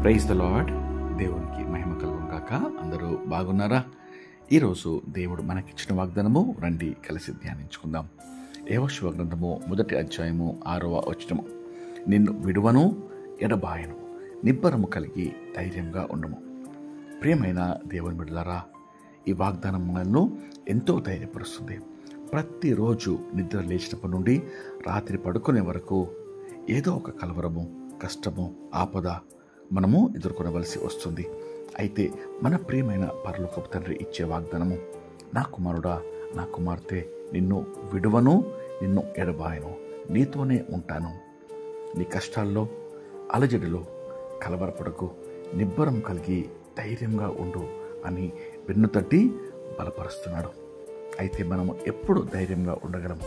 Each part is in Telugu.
Praise the lord. దేవునికి మహిమ కలుగును గాక. అందరూ బాగున్నారా? ఈరోజు దేవుడు మనకిచ్చిన వాగ్దానము రండి కలిసి ధ్యానించుకుందాం. యెహోషువ గ్రంథము 1వ అధ్యాయము 6వ వచనము. నిన్ను విడువను, ఎడబాయను, నిబ్బరము కలిగి ధైర్యంగా ఉండుము. ప్రియమైన దేవుని బిడ్డలారా, ఈ వాగ్దానం మనల్ని ఎంతో ధైర్యపరుస్తుంది. ప్రతిరోజు నిద్ర లేచినప్పటి నుండి రాత్రి పడుకునే వరకు ఏదో ఒక కలవరము, కష్టము, ఆపద మనము ఎదుర్కొనవలసి వస్తుంది. అయితే మన ప్రియమైన పరలోకపు తండ్రి ఇచ్చే వాగ్దానము, నా కుమారుడా, నా కుమార్తె, నిన్ను విడువను, నిన్ను ఎడబాయను, నీతోనే ఉంటాను. నీ కష్టాల్లో, అలజడిలో కలవరపడకు, నిబ్బరం కలిగి ధైర్యంగా ఉండు అని వెన్ను తట్టి బలపరుస్తున్నాడు. అయితే మనము ఎప్పుడు ధైర్యంగా ఉండగలము?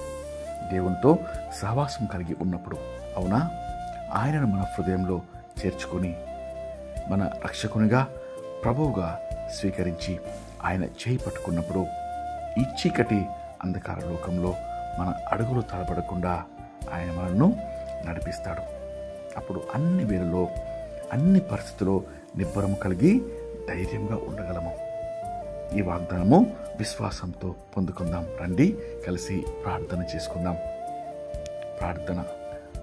దేవునితో సహవాసం కలిగి ఉన్నప్పుడు. అవునా? ఆయనను మన హృదయంలో చేర్చుకొని మన రక్షకునిగా, ప్రభువుగా స్వీకరించి ఆయన చేయి పట్టుకున్నప్పుడు ఈ చీకటి అంధకార లోకంలో మన అడుగులు తడబడకుండా ఆయన మనల్ని నడిపిస్తాడు. అప్పుడు అన్ని వేళల్లో, అన్ని పరిస్థితుల్లో నిబ్బరం కలిగి ధైర్యంగా ఉండగలము. ఈ వాగ్దానము విశ్వాసంతో పొందుకుందాం. రండి కలిసి ప్రార్థన చేసుకుందాం. ప్రార్థన.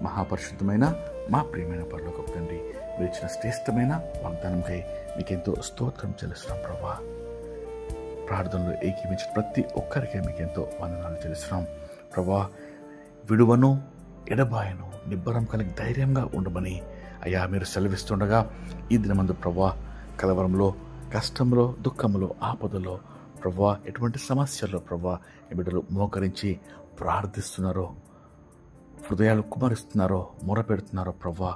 మహాపరిశుద్ధమైన మా ప్రియమైన పరలోకపు తండ్రి, మీరు ఇచ్చిన శ్రేష్టమైన వాగ్దానంకై మీకెంతో స్తోత్రం చెల్లిస్తున్నాం ప్రభా. ప్రార్థనలో ఏకీవించిన ప్రతి ఒక్కరికై మీకెంతో వందనాలు చెల్లిస్తున్నాం ప్రభా. విడువను, ఎడబాయను, నిబ్బరం కలిగి ధైర్యంగా ఉండమని అయ్యా మీరు సెలవిస్తుండగా, ఈ దినమందు ప్రభా కలవరంలో, కష్టంలో, దుఃఖంలో, ఆపదలో ప్రభా, ఎటువంటి సమస్యల్లో ప్రభా ఈ బిడ్డలు మోకరించి ప్రార్థిస్తున్నారో, హృదయాలు కుమరిస్తున్నారో, మొరపెడుతున్నారో ప్రభా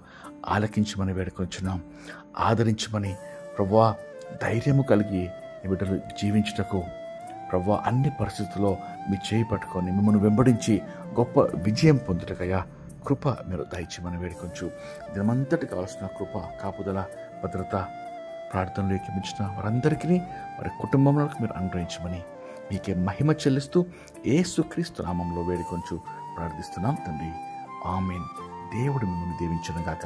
ఆలకించమని వేడుకొంచున్నాం. ఆదరించమని ప్రభా, ధైర్యము కలిగి ఈ బిడ్డలు జీవించుటకు ప్రభా అన్ని పరిస్థితుల్లో మీ చేయి పట్టుకొని మిమ్మల్ని వెంబడించి గొప్ప విజయం పొందుటకయ్యా కృప మీరు దయచేయమని వేడుకొంచు. దినమంతటి కావాల్సిన కృప, కాపుదల, భద్రత ప్రార్థనలు ఏకీమించిన వారందరికీ వారి కుటుంబంలోకి మీరు అనుగ్రహించమని మీకే మహిమ చెల్లిస్తూ యేసుక్రీస్తు నామంలో వేడుకొంచు ప్రార్థిస్తున్నాం తండ్రి. ఆమేన్. దేవుడు మిమ్మల్ని దీవించును గాక.